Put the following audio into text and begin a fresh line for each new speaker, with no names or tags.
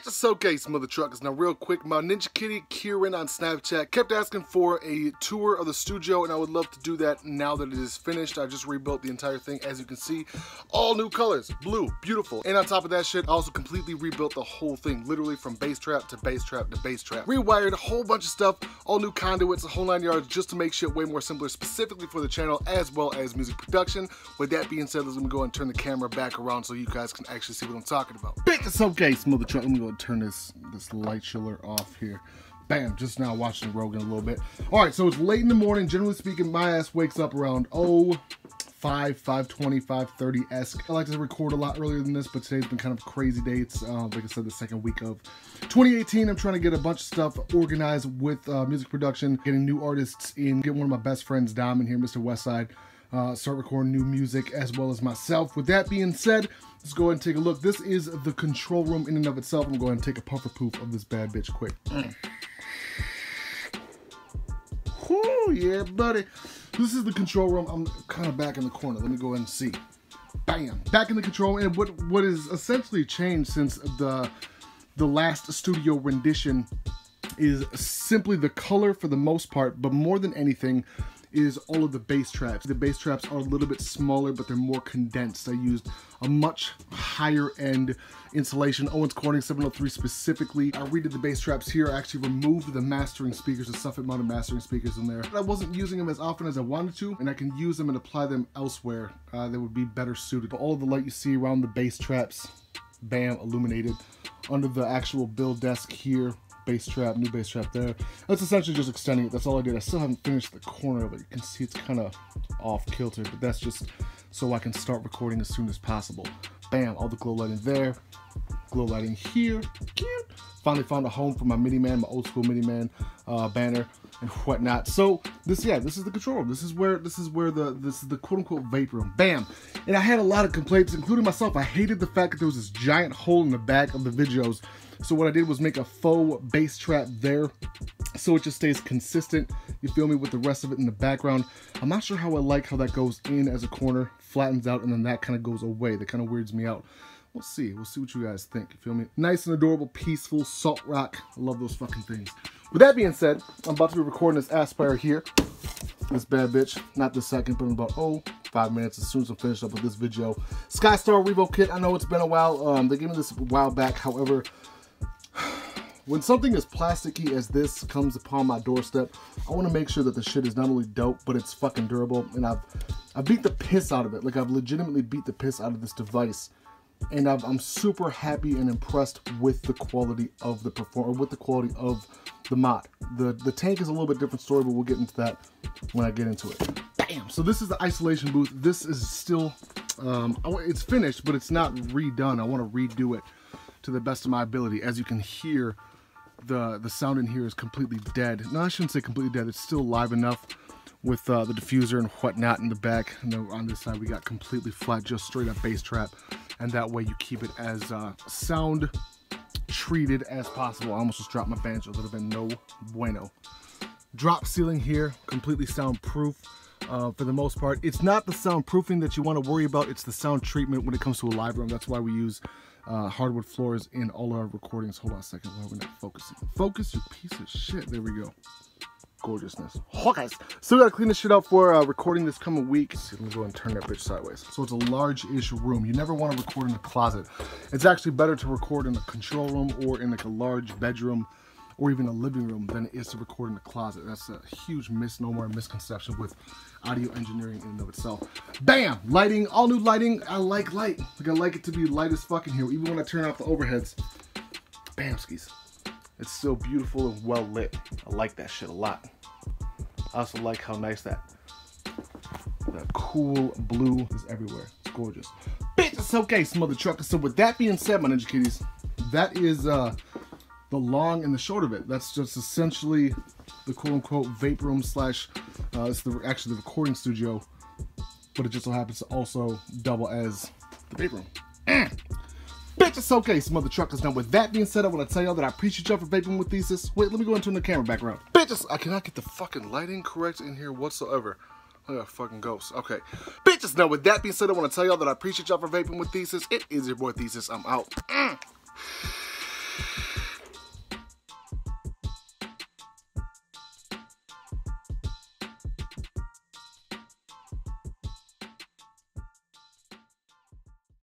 to showcase mother truckers. Now real quick, my Ninja Kitty Kieran on Snapchat kept asking for a tour of the studio, and I would love to do that now that it is finished. I just rebuilt the entire thing, as you can see. All new colors, blue, beautiful. And on top of that shit, I also completely rebuilt the whole thing, literally from bass trap to bass trap to bass trap. Rewired a whole bunch of stuff, all new conduits, a whole 9 yards, just to make shit way more simpler, specifically for the channel, as well as music production. With that being said, let me go and turn the camera back around so you guys can actually see what I'm talking about. Bit to showcase mother truck. Let me go and turn this light chiller off here. Bam, just now watching Rogan a little bit. All right, so it's late in the morning. Generally speaking, my ass wakes up around 5:20, 5:30-esque. I like to record a lot earlier than this, but today's been kind of a crazy day. It's, like I said, the second week of 2018. I'm trying to get a bunch of stuff organized with music production, getting new artists in, get one of my best friends, Dom, in here, Mr. Westside, start recording new music, as well as myself. With that being said, let's go ahead and take a look. This is the control room in and of itself. I'm going to go ahead and take a puffer poof of this bad bitch quick. Whoo, yeah, buddy. This is the control room. I'm kind of back in the corner. Let me go ahead and see. Bam, back in the control room. And what is essentially changed since the last studio rendition is simply the color for the most part, but more than anything is all of the bass traps. The bass traps are a little bit smaller, but they're more condensed. I used a much higher end installation, Owens Corning 703 specifically. I redid the bass traps here. I actually removed the mastering speakers, the soffit mounted mastering speakers in there. I wasn't using them as often as I wanted to, and I can use them and apply them elsewhere that would be better suited. But all of the light you see around the bass traps, bam, illuminated. Under the actual build desk here, bass trap, new bass trap there. That's essentially just extending it. That's all I did. I still haven't finished the corner of it. You can see it's kind of off kilter, but that's just so I can start recording as soon as possible. Bam, all the glow lighting there, glow lighting here. Cute. Finally found a home for my Miniman, my old school Miniman banner and whatnot. So this is the control room. This is the quote unquote vape room. Bam. And I had a lot of complaints, including myself. I hated the fact that there was this giant hole in the back of the videos. So what I did was make a faux bass trap there, so it just stays consistent, you feel me, with the rest of it in the background. I'm not sure how I like how that goes in as a corner, flattens out, and then that kind of goes away. That kind of weirds me out. We'll see what you guys think, you feel me? Nice and adorable, peaceful, salt rock. I love those fucking things. With that being said, I'm about to be recording this Aspire here. This bad bitch, not this second, but in about 5 minutes, as soon as I'm finished up with this video. Skystar Revo kit, I know it's been a while. They gave me this a while back, however, when something as plasticky as this comes upon my doorstep, I want to make sure that the shit is not only dope, but it's fucking durable. And I've beat the piss out of it. Like, I've legitimately beat the piss out of this device. And I'm super happy and impressed with the quality of the with the quality of the mod. The tank is a little bit different story, but we'll get into that when I get into it. Bam! So this is the isolation booth. This is still, it's finished, but it's not redone. I want to redo it to the best of my ability. As you can hear, the sound in here is completely dead. No, I shouldn't say completely dead. It's still live enough with the diffuser and whatnot in the back. And then on this side, we got completely flat, just straight up bass trap. And that way you keep it as sound treated as possible. I almost just dropped my banjo. That would have been no bueno. Drop ceiling here, completely soundproof. For the most part, it's not the soundproofing that you want to worry about. It's the sound treatment when it comes to a live room. That's why we use hardwood floors in all our recordings. Hold on a second. Why are we not focusing? Focus, you piece of shit. There we go. Gorgeousness. Okay, so we gotta clean this shit up for recording this coming week. Let me go and turn that bitch sideways. So it's a large-ish room. You never want to record in a closet. It's actually better to record in a control room or in like a large bedroom or even a living room than it is to record in a closet. That's a huge misnomer and misconception with audio engineering in and of itself. Bam! Lighting, all new lighting. I like light. Like, I like it to be light as fuck in here. Even when I turn off the overheads. Bam skis. It's still beautiful and well lit. I like that shit a lot. I also like how nice that cool blue is everywhere. It's gorgeous. Bitch, it's okay, mother trucker. So with that being said, my Ninja Kitties, that is the long and the short of it. That's just essentially the quote-unquote vape room slash, it's actually the recording studio, but it just so happens to also double as the vape room. Bitch, it's okay, mother truckers. Now, with that being said, I want to tell y'all that I appreciate y'all for vaping with Thesis. Wait, let me go and turn the camera back around. Bitches, I cannot get the fucking lighting correct in here whatsoever. I got a fucking ghost. Okay. Bitches, now with that being said, I want to tell y'all that I appreciate y'all for vaping with Thesis. It is your boy Thesis. I'm out.